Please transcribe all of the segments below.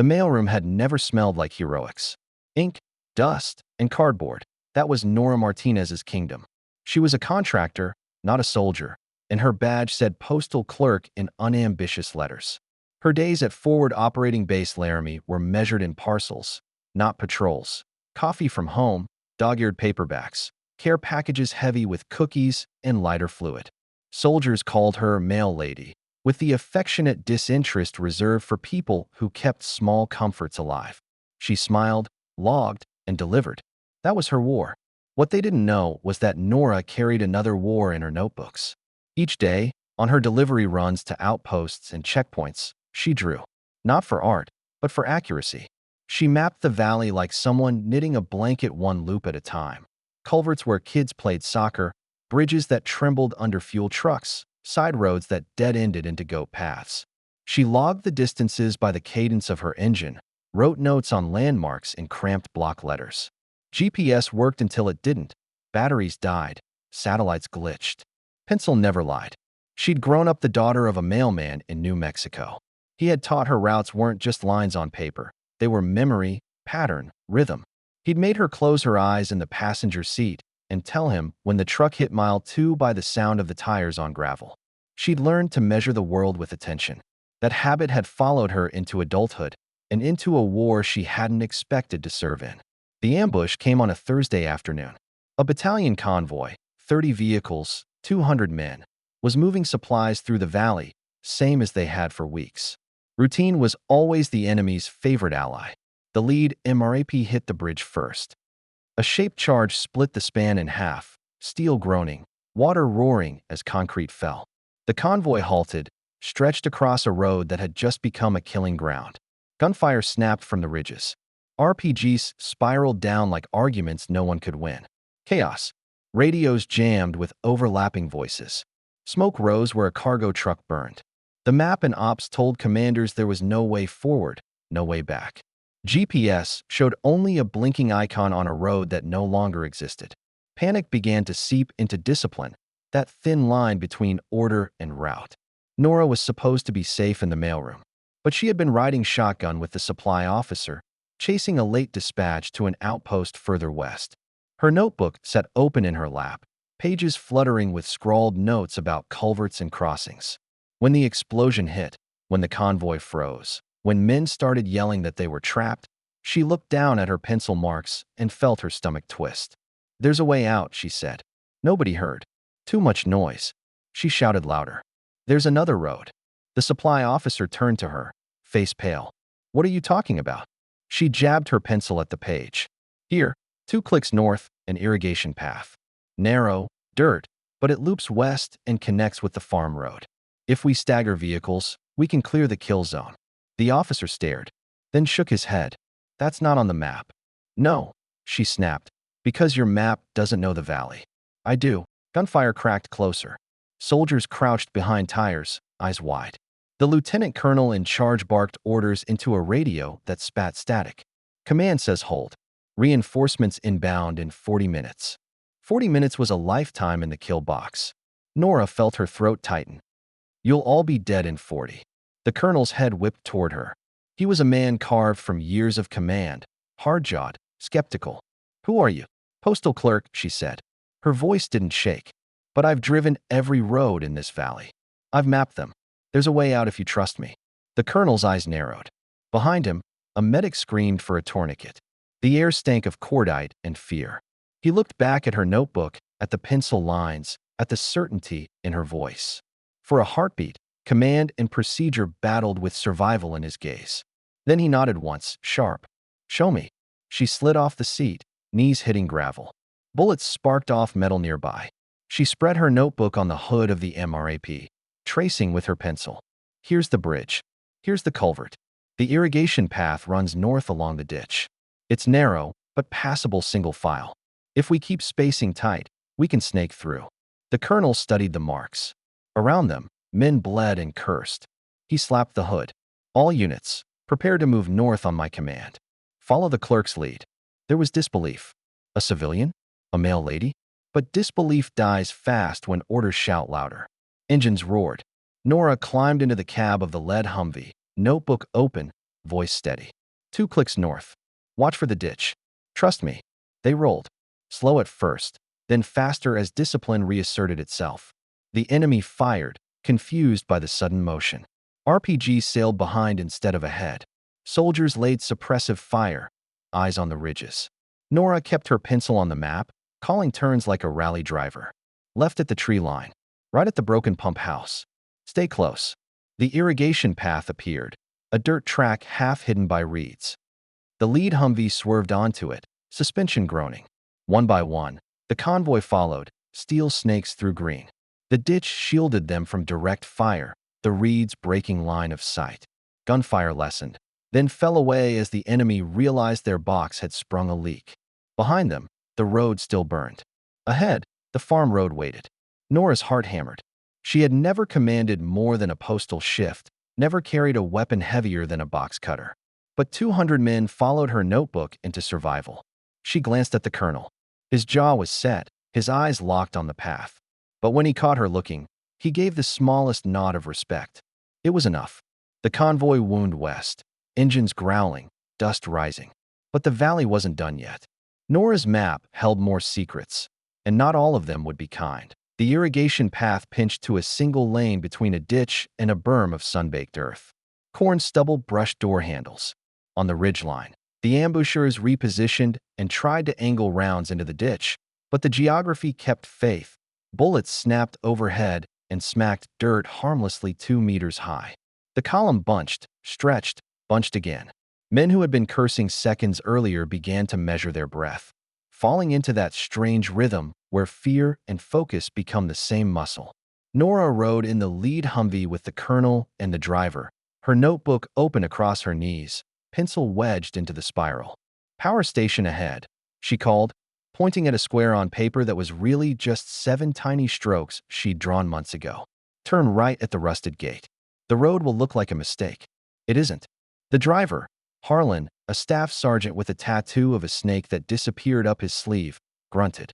The mailroom had never smelled like heroics. Ink, dust, and cardboard. That was Nora Martinez's kingdom. She was a contractor, not a soldier, and her badge said Postal Clerk in unambitious letters. Her days at Forward Operating Base Laramie were measured in parcels, not patrols. Coffee from home, dog-eared paperbacks, care packages heavy with cookies and lighter fluid. Soldiers called her Mail Lady, with the affectionate disinterest reserved for people who kept small comforts alive. She smiled, logged, and delivered. That was her war. What they didn't know was that Nora carried another war in her notebooks. Each day, on her delivery runs to outposts and checkpoints, she drew. Not for art, but for accuracy. She mapped the valley like someone knitting a blanket one loop at a time. Culverts where kids played soccer, bridges that trembled under fuel trucks, side roads that dead-ended into goat paths. She logged the distances by the cadence of her engine, wrote notes on landmarks in cramped block letters. GPS worked until it didn't. Batteries died. Satellites glitched. Pencil never lied. She'd grown up the daughter of a mailman in New Mexico. He had taught her routes weren't just lines on paper. They were memory, pattern, rhythm. He'd made her close her eyes in the passenger seat and tell him when the truck hit mile 2 by the sound of the tires on gravel. She'd learned to measure the world with attention. That habit had followed her into adulthood and into a war she hadn't expected to serve in. The ambush came on a Thursday afternoon. A battalion convoy, 30 vehicles, 200 men, was moving supplies through the valley, same as they had for weeks. Routine was always the enemy's favorite ally. The lead MRAP hit the bridge first. A shaped charge split the span in half, steel groaning, water roaring as concrete fell. The convoy halted, stretched across a road that had just become a killing ground. Gunfire snapped from the ridges. RPGs spiraled down like arguments no one could win. Chaos. Radios jammed with overlapping voices. Smoke rose where a cargo truck burned. The map and ops told commanders there was no way forward, no way back. GPS showed only a blinking icon on a road that no longer existed. Panic began to seep into discipline, that thin line between order and route. Nora was supposed to be safe in the mailroom, but she had been riding shotgun with the supply officer, chasing a late dispatch to an outpost further west. Her notebook sat open in her lap, pages fluttering with scrawled notes about culverts and crossings. When the explosion hit, when the convoy froze, when men started yelling that they were trapped, she looked down at her pencil marks and felt her stomach twist. "There's a way out," she said. Nobody heard. Too much noise. She shouted louder. "There's another road." The supply officer turned to her, face pale. "What are you talking about?" She jabbed her pencil at the page. "Here, 2 clicks north, an irrigation path. Narrow, dirt, but it loops west and connects with the farm road. If we stagger vehicles, we can clear the kill zone." The officer stared, then shook his head. "That's not on the map." "No," she snapped, "because your map doesn't know the valley." "I do." Gunfire cracked closer. Soldiers crouched behind tires, eyes wide. The lieutenant colonel in charge barked orders into a radio that spat static. "Command says hold. Reinforcements inbound in 40 minutes. 40 minutes was a lifetime in the kill box. Nora felt her throat tighten. "You'll all be dead in 40. The colonel's head whipped toward her. He was a man carved from years of command, hard-jawed, skeptical. "Who are you?" "Postal Clerk," she said. Her voice didn't shake. "But I've driven every road in this valley. I've mapped them. There's a way out if you trust me." The colonel's eyes narrowed. Behind him, a medic screamed for a tourniquet. The air stank of cordite and fear. He looked back at her notebook, at the pencil lines, at the certainty in her voice. For a heartbeat, command and procedure battled with survival in his gaze. Then he nodded once, sharp. "Show me." She slid off the seat, knees hitting gravel. Bullets sparked off metal nearby. She spread her notebook on the hood of the MRAP, tracing with her pencil. "Here's the bridge. Here's the culvert. The irrigation path runs north along the ditch. It's narrow, but passable single file. If we keep spacing tight, we can snake through." The colonel studied the marks. Around them, men bled and cursed. He slapped the hood. "All units, prepare to move north on my command. Follow the clerk's lead." There was disbelief. A civilian? A mail lady? But disbelief dies fast when orders shout louder. Engines roared. Nora climbed into the cab of the lead Humvee, notebook open, voice steady. 2 clicks north. Watch for the ditch. Trust me. They rolled. Slow at first, then faster as discipline reasserted itself. The enemy fired, confused by the sudden motion. RPGs sailed behind instead of ahead. Soldiers laid suppressive fire, eyes on the ridges. Nora kept her pencil on the map, calling turns like a rally driver. Left at the tree line. Right at the broken pump house. Stay close. The irrigation path appeared, a dirt track half hidden by reeds. The lead Humvee swerved onto it, suspension groaning. One by one, the convoy followed, steel snakes through green. The ditch shielded them from direct fire, the reeds breaking line of sight. Gunfire lessened, then fell away as the enemy realized their box had sprung a leak. Behind them, the road still burned. Ahead, the farm road waited. Nora's heart hammered. She had never commanded more than a postal shift, never carried a weapon heavier than a box cutter. But 200 men followed her notebook into survival. She glanced at the colonel. His jaw was set, his eyes locked on the path. But when he caught her looking, he gave the smallest nod of respect. It was enough. The convoy wound west, engines growling, dust rising. But the valley wasn't done yet. Nora's map held more secrets, and not all of them would be kind. The irrigation path pinched to a single lane between a ditch and a berm of sun-baked earth. Corn stubble brushed door handles. On the ridgeline, the ambushers repositioned and tried to angle rounds into the ditch, but the geography kept faith. Bullets snapped overhead and smacked dirt harmlessly 2 meters high. The column bunched, stretched, bunched again. Men who had been cursing seconds earlier began to measure their breath, falling into that strange rhythm where fear and focus become the same muscle. Nora rode in the lead Humvee with the colonel and the driver, her notebook open across her knees, pencil wedged into the spiral. Power station ahead, she called, pointing at a square on paper that was really just 7 tiny strokes she'd drawn months ago. Turn right at the rusted gate. The road will look like a mistake. It isn't. The driver, Harlan, a staff sergeant with a tattoo of a snake that disappeared up his sleeve, grunted.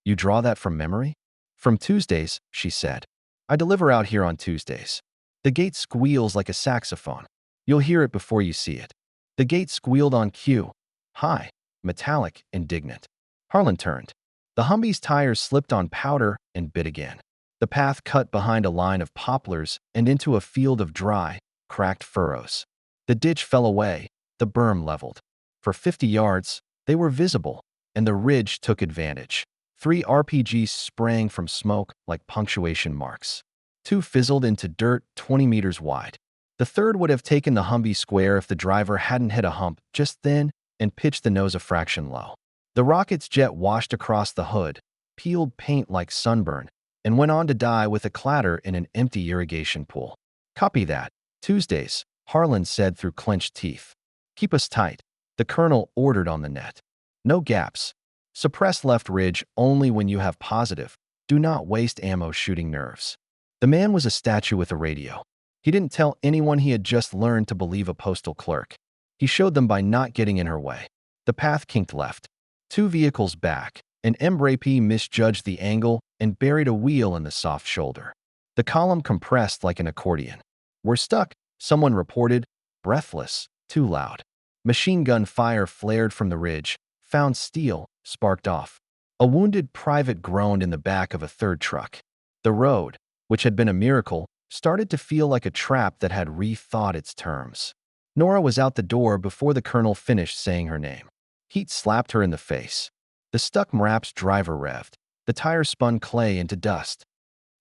You draw that from memory? From Tuesdays, she said. I deliver out here on Tuesdays. The gate squeals like a saxophone. You'll hear it before you see it. The gate squealed on cue. High, metallic, indignant. Harlan turned. The Humvee's tires slipped on powder and bit again. The path cut behind a line of poplars and into a field of dry, cracked furrows. The ditch fell away, the berm leveled. For 50 yards, they were visible, and the ridge took advantage. 3 RPGs sprang from smoke like punctuation marks. 2 fizzled into dirt 20 meters wide. The third would have taken the Humvee square if the driver hadn't hit a hump just then and pitched the nose a fraction low. The rocket's jet washed across the hood, peeled paint like sunburn, and went on to die with a clatter in an empty irrigation pool. Copy that. Tuesdays, Harlan said through clenched teeth. Keep us tight, the colonel ordered on the net. No gaps. Suppress left ridge only when you have positive. Do not waste ammo shooting nerves. The man was a statue with a radio. He didn't tell anyone he had just learned to believe a postal clerk. He showed them by not getting in her way. The path kinked left. 2 vehicles back. An MRAP misjudged the angle and buried a wheel in the soft shoulder. The column compressed like an accordion. We're stuck, someone reported, breathless, too loud. Machine gun fire flared from the ridge, found steel, sparked off. A wounded private groaned in the back of a third truck. The road, which had been a miracle, started to feel like a trap that had rethought its terms. Nora was out the door before the colonel finished saying her name. Heat slapped her in the face. The stuck MRAP's driver revved. The tire spun clay into dust.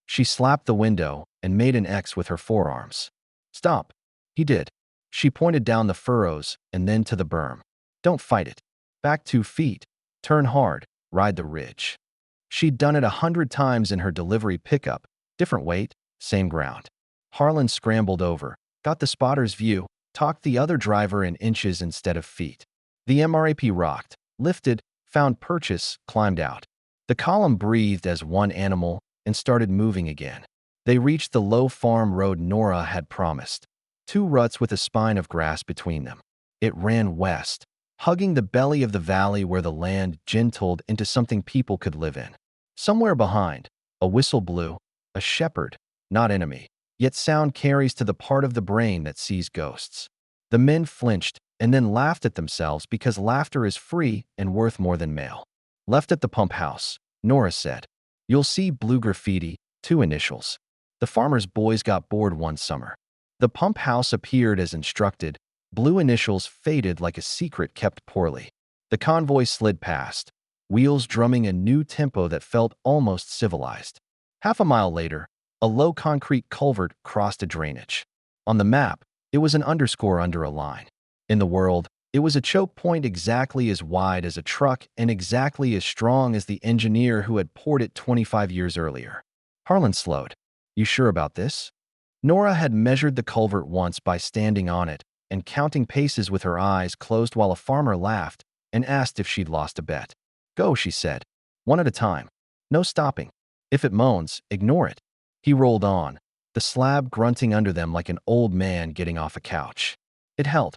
She slapped the window and made an X with her forearms. Stop. He did. She pointed down the furrows and then to the berm. Don't fight it. Back 2 feet. Turn hard. Ride the ridge. She'd done it 100 times in her delivery pickup. Different weight, same ground. Harlan scrambled over, got the spotter's view, talked the other driver in inches instead of feet. The MRAP rocked, lifted, found purchase, climbed out. The column breathed as one animal and started moving again. They reached the low farm road Nora had promised. 2 ruts with a spine of grass between them. It ran west, hugging the belly of the valley where the land gentled into something people could live in. Somewhere behind, a whistle blew, a shepherd, not enemy, yet sound carries to the part of the brain that sees ghosts. The men flinched and then laughed at themselves because laughter is free and worth more than mail. Left at the pump house, Nora said. You'll see blue graffiti, 2 initials. The farmer's boys got bored one summer. The pump house appeared as instructed. Blue initials faded like a secret kept poorly. The convoy slid past, wheels drumming a new tempo that felt almost civilized. Half a mile later, a low concrete culvert crossed a drainage. On the map, it was an underscore under a line. In the world, it was a choke point exactly as wide as a truck and exactly as strong as the engineer who had poured it 25 years earlier. Harlan slowed. You sure about this? Nora had measured the culvert once by standing on it and counting paces with her eyes closed while a farmer laughed and asked if she'd lost a bet. Go, she said. One at a time. No stopping. If it moans, ignore it. He rolled on, the slab grunting under them like an old man getting off a couch. It held.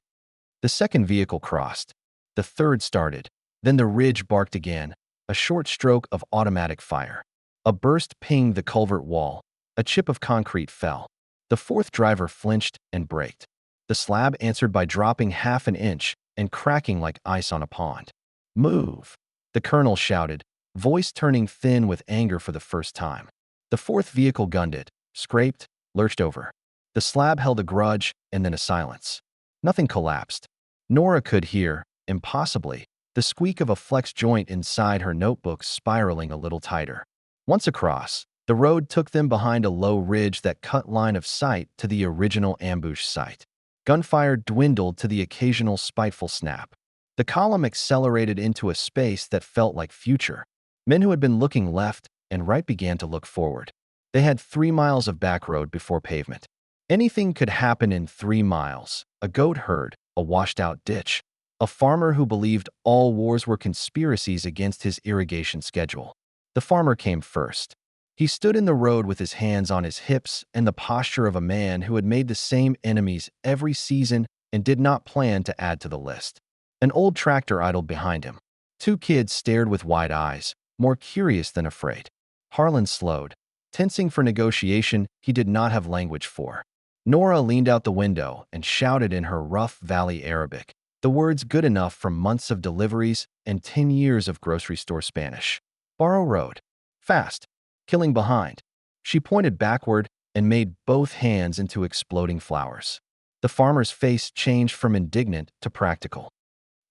The second vehicle crossed. The third started. Then the ridge barked again, a short stroke of automatic fire. A burst pinged the culvert wall. A chip of concrete fell. The fourth driver flinched and braked. The slab answered by dropping half an inch and cracking like ice on a pond. Move! The colonel shouted, voice turning thin with anger for the first time. The fourth vehicle gunned it, scraped, lurched over. The slab held a grudge and then a silence. Nothing collapsed. Nora could hear, impossibly, the squeak of a flex joint inside her notebook spiraling a little tighter. Once across, the road took them behind a low ridge that cut line of sight to the original ambush site. Gunfire dwindled to the occasional spiteful snap. The column accelerated into a space that felt like future. Men who had been looking left and right began to look forward. They had 3 miles of back road before pavement. Anything could happen in 3 miles. A goat herd, a washed-out ditch, a farmer who believed all wars were conspiracies against his irrigation schedule. The farmer came first. He stood in the road with his hands on his hips and the posture of a man who had made the same enemies every season and did not plan to add to the list. An old tractor idled behind him. 2 kids stared with wide eyes, more curious than afraid. Harlan slowed, tensing for negotiation he did not have language for. Nora leaned out the window and shouted in her rough Valley Arabic, the words good enough from months of deliveries and 10 years of grocery store Spanish. Borrow road. Fast. Killing behind. She pointed backward and made both hands into exploding flowers. The farmer's face changed from indignant to practical.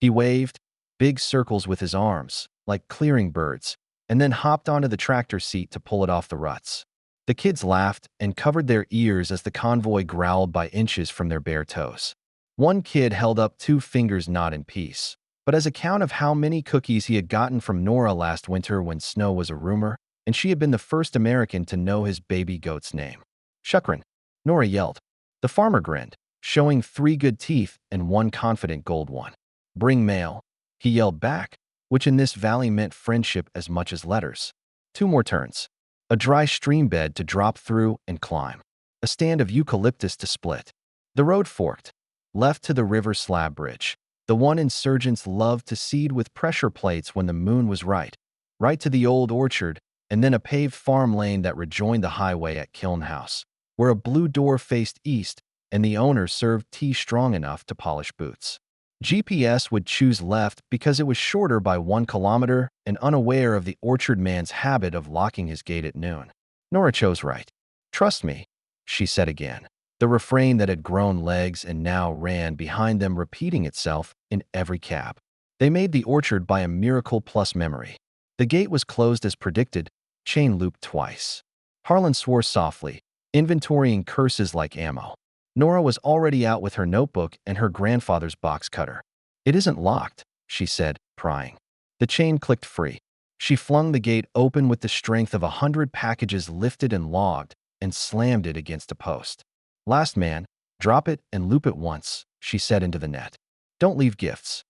He waved, big circles with his arms, like clearing birds, and then hopped onto the tractor seat to pull it off the ruts. The kids laughed and covered their ears as the convoy growled by inches from their bare toes. One kid held up 2 fingers not in peace, but as a count of how many cookies he had gotten from Nora last winter when snow was a rumor, and she had been the first American to know his baby goat's name. Shukran, Nora yelled. The farmer grinned, showing 3 good teeth and 1 confident gold one. Bring mail, he yelled back, which in this valley meant friendship as much as letters. 2 more turns. A dry stream bed to drop through and climb. A stand of eucalyptus to split. The road forked. Left to the river slab bridge, the one insurgents loved to seed with pressure plates when the moon was right. Right to the old orchard, and then a paved farm lane that rejoined the highway at Kiln House, where a blue door faced east and the owner served tea strong enough to polish boots. GPS would choose left because it was shorter by 1 kilometer and unaware of the orchard man's habit of locking his gate at noon. Nora chose right. Trust me, she said again, the refrain that had grown legs and now ran behind them repeating itself in every cab. They made the orchard by a miracle plus memory. The gate was closed as predicted, chain looped twice. Harlan swore softly, inventorying curses like ammo. Nora was already out with her notebook and her grandfather's box cutter. It isn't locked, she said, prying. The chain clicked free. She flung the gate open with the strength of 100 packages lifted and logged and slammed it against a post. Last man, drop it and loop it once, she said into the net. Don't leave gifts.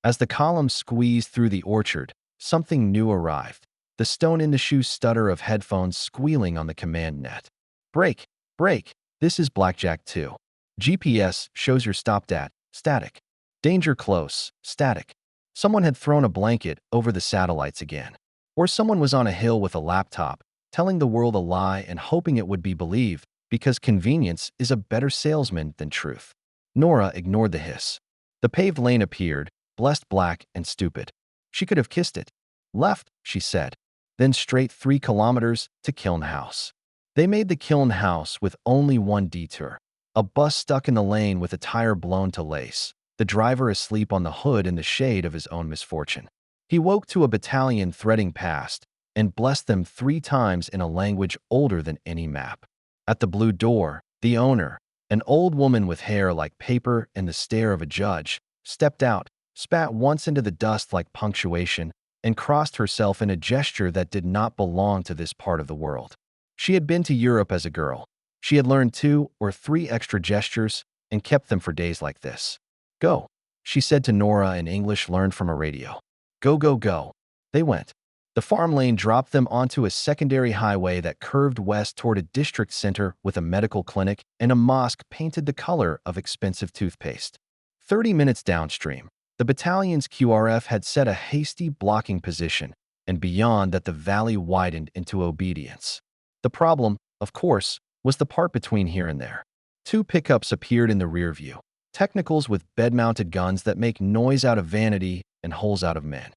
As the column squeezed through the orchard, something new arrived. The stone-in-the-shoe stutter of headphones squealing on the command net. Brake, brake, this is Blackjack 2. GPS shows you're stopped at, static. Danger close, static. Someone had thrown a blanket over the satellites again. Or someone was on a hill with a laptop, telling the world a lie and hoping it would be believed, because convenience is a better salesman than truth. Nora ignored the hiss. The paved lane appeared, blessed black and stupid. She could have kissed it. Left, she said. Then straight 3 kilometers to Kiln House. They made the Kiln House with only one detour. A bus stuck in the lane with a tire blown to lace, the driver asleep on the hood in the shade of his own misfortune. He woke to a battalion threading past and blessed them 3 times in a language older than any map. At the blue door, the owner, an old woman with hair like paper and the stare of a judge, stepped out, spat once into the dust like punctuation, and crossed herself in a gesture that did not belong to this part of the world. She had been to Europe as a girl. She had learned 2 or 3 extra gestures and kept them for days like this. Go, she said to Nora in English learned from a radio. Go, go, go. They went. The farm lane dropped them onto a secondary highway that curved west toward a district center with a medical clinic and a mosque painted the color of expensive toothpaste. 30 minutes downstream, the battalion's QRF had set a hasty blocking position, and beyond that the valley widened into obedience. The problem, of course, was the part between here and there. 2 pickups appeared in the rear view, technicals with bed-mounted guns that make noise out of vanity and holes out of men.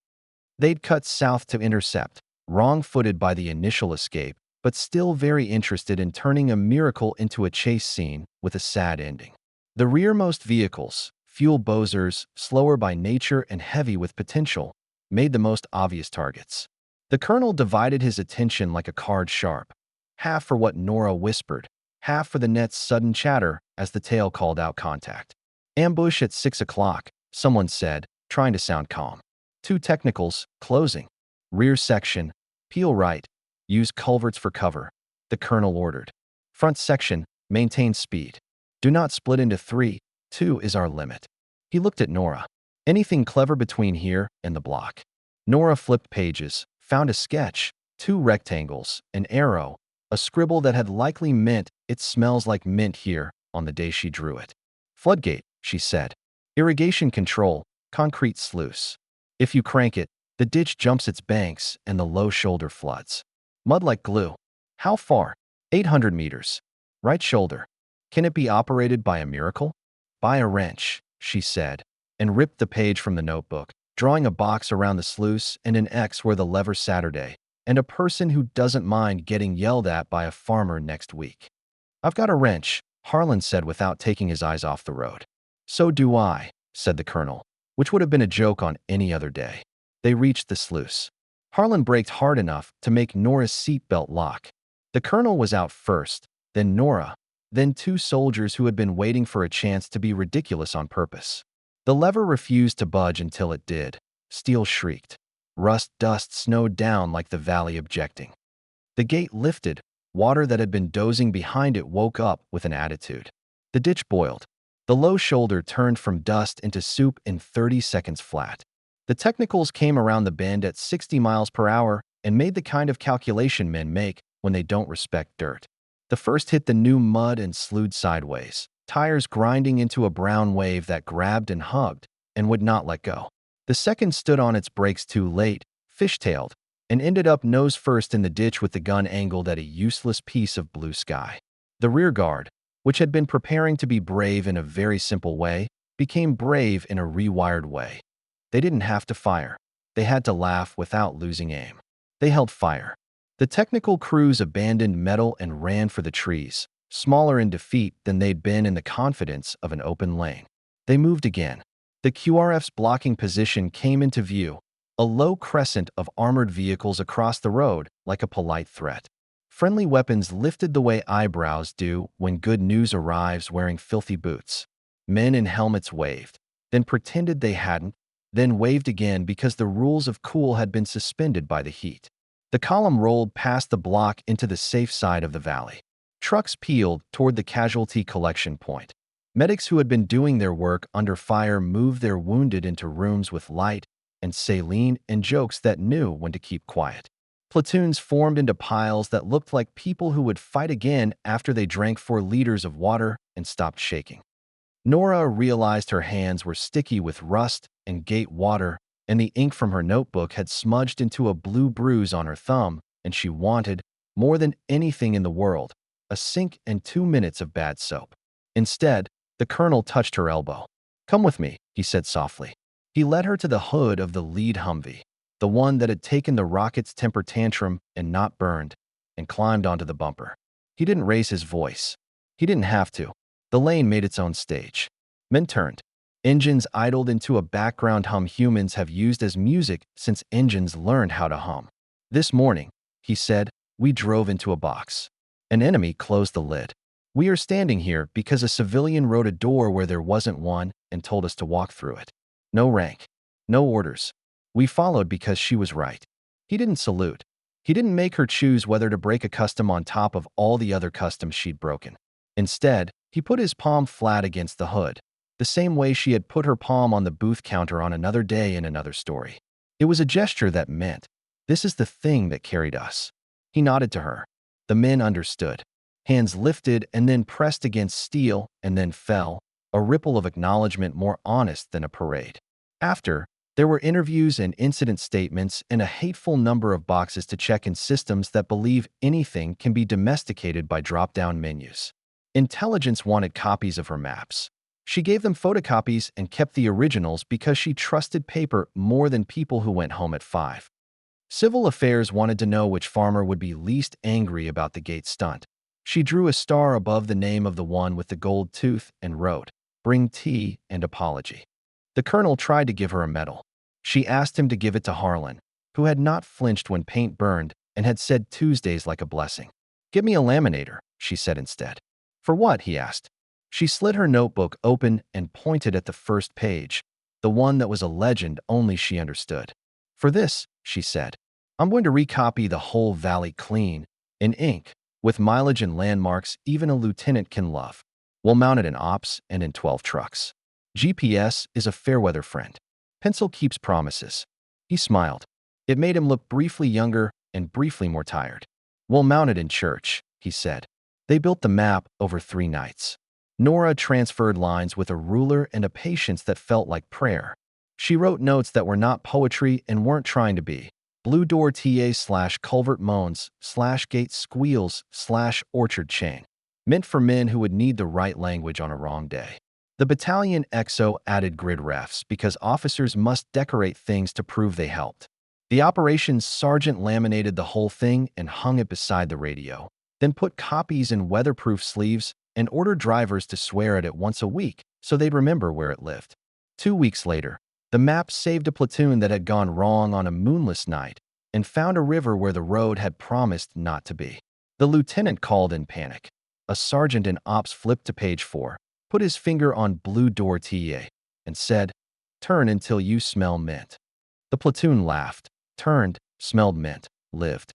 They'd cut south to intercept, wrong-footed by the initial escape, but still very interested in turning a miracle into a chase scene with a sad ending. The rearmost vehicles, fuel bozers, slower by nature and heavy with potential, made the most obvious targets. The colonel divided his attention like a card sharp, half for what Nora whispered, half for the net's sudden chatter as the tail called out contact. Ambush at 6 o'clock, someone said, trying to sound calm. 2 technicals, closing. Rear section, peel right, use culverts for cover, the colonel ordered. Front section, maintain speed. Do not split into 3, 2 is our limit. He looked at Nora. Anything clever between here and the block? Nora flipped pages, found a sketch, 2 rectangles, an arrow, a scribble that had likely meant it smells like mint here on the day she drew it. Floodgate, she said. Irrigation control, concrete sluice. If you crank it, the ditch jumps its banks and the low shoulder floods. Mud like glue. How far? 800 meters. Right shoulder. Can it be operated by a miracle? By a wrench, she said, and ripped the page from the notebook, drawing a box around the sluice and an X where the lever Saturday, and a person who doesn't mind getting yelled at by a farmer next week. I've got a wrench, Harlan said without taking his eyes off the road. So do I, said the colonel, which would have been a joke on any other day. They reached the sluice. Harlan braked hard enough to make Nora's seatbelt lock. The colonel was out first, then Nora, then 2 soldiers who had been waiting for a chance to be ridiculous on purpose. The lever refused to budge until it did. Steel shrieked. Rust dust snowed down like the valley objecting. The gate lifted. Water that had been dozing behind it woke up with an attitude. The ditch boiled. The low shoulder turned from dust into soup in 30 seconds flat. The technicals came around the bend at 60 miles per hour and made the kind of calculation men make when they don't respect dirt. The first hit the new mud and slewed sideways, tires grinding into a brown wave that grabbed and hugged and would not let go. The second stood on its brakes too late, fishtailed, and ended up nose first in the ditch with the gun angled at a useless piece of blue sky. The rear guard, which had been preparing to be brave in a very simple way, became brave in a rewired way. They didn't have to fire. They had to laugh without losing aim. They held fire. The technical crews abandoned metal and ran for the trees, smaller in defeat than they'd been in the confidence of an open lane. They moved again. The QRF's blocking position came into view, a low crescent of armored vehicles across the road like a polite threat. Friendly weapons lifted the way eyebrows do when good news arrives wearing filthy boots. Men in helmets waved, then pretended they hadn't, then waved again because the rules of cool had been suspended by the heat. The column rolled past the block into the safe side of the valley. Trucks peeled toward the casualty collection point. Medics who had been doing their work under fire moved their wounded into rooms with light and saline and jokes that knew when to keep quiet. Platoons formed into piles that looked like people who would fight again after they drank 4 liters of water and stopped shaking. Nora realized her hands were sticky with rust and gate water, and the ink from her notebook had smudged into a blue bruise on her thumb, and she wanted, more than anything in the world, a sink and 2 minutes of bad soap. Instead, The colonel touched her elbow. "Come with me," he said softly. He led her to the hood of the lead Humvee, the one that had taken the rocket's temper tantrum and not burned, and climbed onto the bumper. He didn't raise his voice. He didn't have to. The lane made its own stage. Men turned. Engines idled into a background hum humans have used as music since engines learned how to hum. "This morning," he said, "we drove into a box. An enemy closed the lid. We are standing here because a civilian wrote a door where there wasn't one and told us to walk through it. No rank. No orders. We followed because she was right." He didn't salute. He didn't make her choose whether to break a custom on top of all the other customs she'd broken. Instead, he put his palm flat against the hood, the same way she had put her palm on the booth counter on another day in another story. It was a gesture that meant, "This is the thing that carried us." He nodded to her. The men understood. Hands lifted and then pressed against steel and then fell, a ripple of acknowledgement more honest than a parade. After, there were interviews and incident statements and a hateful number of boxes to check in systems that believe anything can be domesticated by drop-down menus. Intelligence wanted copies of her maps. She gave them photocopies and kept the originals because she trusted paper more than people who went home at 5. Civil Affairs wanted to know which farmer would be least angry about the gate stunt. She drew a star above the name of the one with the gold tooth and wrote, "Bring tea and apology." The colonel tried to give her a medal. She asked him to give it to Harlan, who had not flinched when paint burned and had said Tuesdays like a blessing. "Give me a laminator," she said instead. "For what?" he asked. She slid her notebook open and pointed at the first page, the one that was a legend only she understood. "For this," she said, "I'm going to recopy the whole valley clean, in ink, with mileage and landmarks even a lieutenant can love. We'll mount it in ops and in 12 trucks. GPS is a fair weather friend. Pencil keeps promises." He smiled. It made him look briefly younger and briefly more tired. "We'll mount it in church," he said. They built the map over 3 nights. Nora transferred lines with a ruler and a patience that felt like prayer. She wrote notes that were not poetry and weren't trying to be. "Blue door TA/culvert moans/gate squeals/orchard chain." Meant for men who would need the right language on a wrong day. The battalion XO added grid refs because officers must decorate things to prove they helped. The operations sergeant laminated the whole thing and hung it beside the radio, then put copies in weatherproof sleeves and ordered drivers to swear at it once a week so they'd remember where it lived. 2 weeks later, the map saved a platoon that had gone wrong on a moonless night and found a river where the road had promised not to be. The lieutenant called in panic. A sergeant in ops flipped to page 4, put his finger on blue door TA, and said, "Turn until you smell mint." The platoon laughed, turned, smelled mint, lived.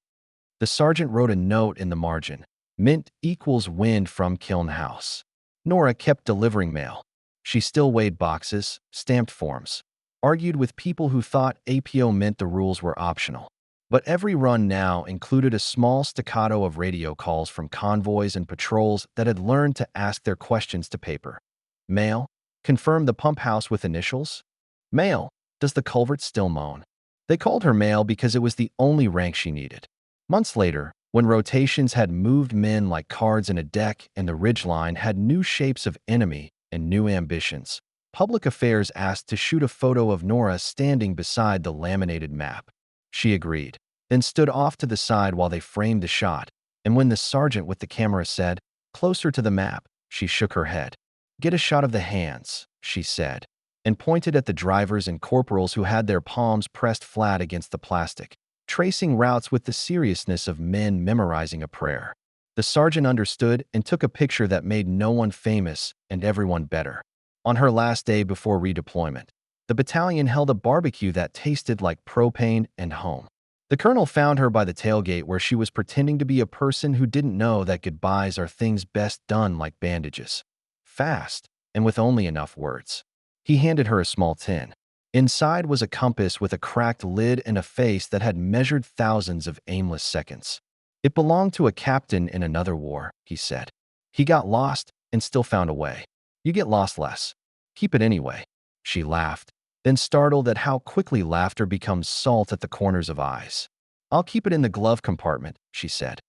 The sergeant wrote a note in the margin. "Mint equals wind from Kiln House." Nora kept delivering mail. She still weighed boxes, stamped forms, argued with people who thought APO meant the rules were optional. But every run now included a small staccato of radio calls from convoys and patrols that had learned to ask their questions to paper. "Mail? Confirm the pump house with initials? Mail? Does the culvert still moan?" They called her Mail because it was the only rank she needed. Months later, when rotations had moved men like cards in a deck and the ridgeline had new shapes of enemy and new ambitions, Public Affairs asked to shoot a photo of Nora standing beside the laminated map. She agreed, then stood off to the side while they framed the shot, and when the sergeant with the camera said, "Closer to the map," she shook her head. "Get a shot of the hands," she said, and pointed at the drivers and corporals who had their palms pressed flat against the plastic, tracing routes with the seriousness of men memorizing a prayer. The sergeant understood and took a picture that made no one famous and everyone better. On her last day before redeployment, the battalion held a barbecue that tasted like propane and home. The colonel found her by the tailgate where she was pretending to be a person who didn't know that goodbyes are things best done like bandages. Fast, and with only enough words. He handed her a small tin. Inside was a compass with a cracked lid and a face that had measured thousands of aimless seconds. "It belonged to a captain in another war," he said. "He got lost and still found a way. You get lost less. Keep it anyway." She laughed, then startled at how quickly laughter becomes salt at the corners of eyes. "I'll keep it in the glove compartment," she said.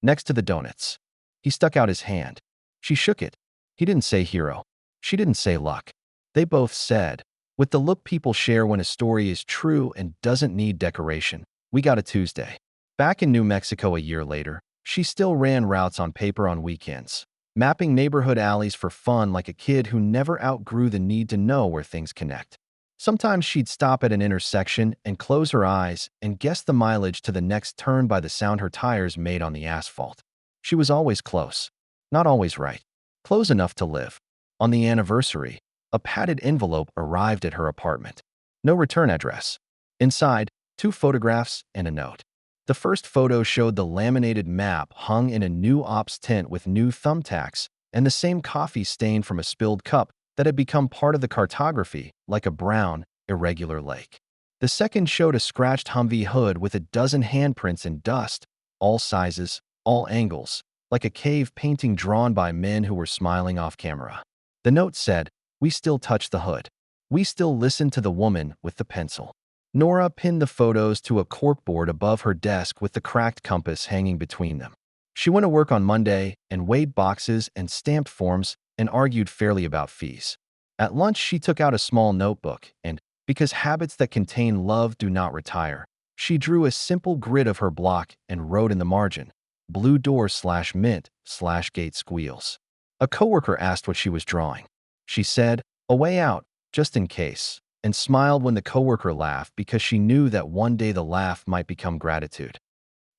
"Next to the donuts." He stuck out his hand. She shook it. He didn't say hero. She didn't say luck. They both said, with the look people share when a story is true and doesn't need decoration, we got a Tuesday. Back in New Mexico a year later, she still ran routes on paper on weekends, mapping neighborhood alleys for fun like a kid who never outgrew the need to know where things connect. Sometimes she'd stop at an intersection and close her eyes and guess the mileage to the next turn by the sound her tires made on the asphalt. She was always close, not always right. Close enough to live. On the anniversary, a padded envelope arrived at her apartment. No return address. Inside, 2 photographs and a note. The first photo showed the laminated map hung in a new ops tent with new thumbtacks and the same coffee stain from a spilled cup that had become part of the cartography, like a brown, irregular lake. The second showed a scratched Humvee hood with a dozen handprints in dust, all sizes, all angles, like a cave painting drawn by men who were smiling off camera. The note said, "We still touch the hood. We still listen to the woman with the pencil." Nora pinned the photos to a corkboard above her desk with the cracked compass hanging between them. She went to work on Monday and weighed boxes and stamped forms and argued fairly about fees. At lunch, she took out a small notebook and, because habits that contain love do not retire, she drew a simple grid of her block and wrote in the margin, "Blue door / mint / gate squeals." A coworker asked what she was drawing. She said, "A way out, just in case," and smiled when the coworker laughed because she knew that one day the laugh might become gratitude.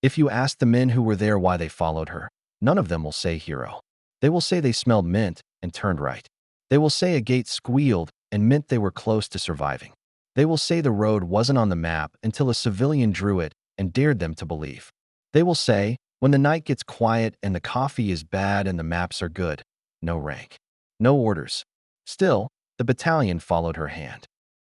If you ask the men who were there why they followed her, none of them will say hero. They will say they smelled mint and turned right. They will say a gate squealed and meant they were close to surviving. They will say the road wasn't on the map until a civilian drew it and dared them to believe. They will say, when the night gets quiet and the coffee is bad and the maps are good, no rank, no orders. Still, the battalion followed her hand.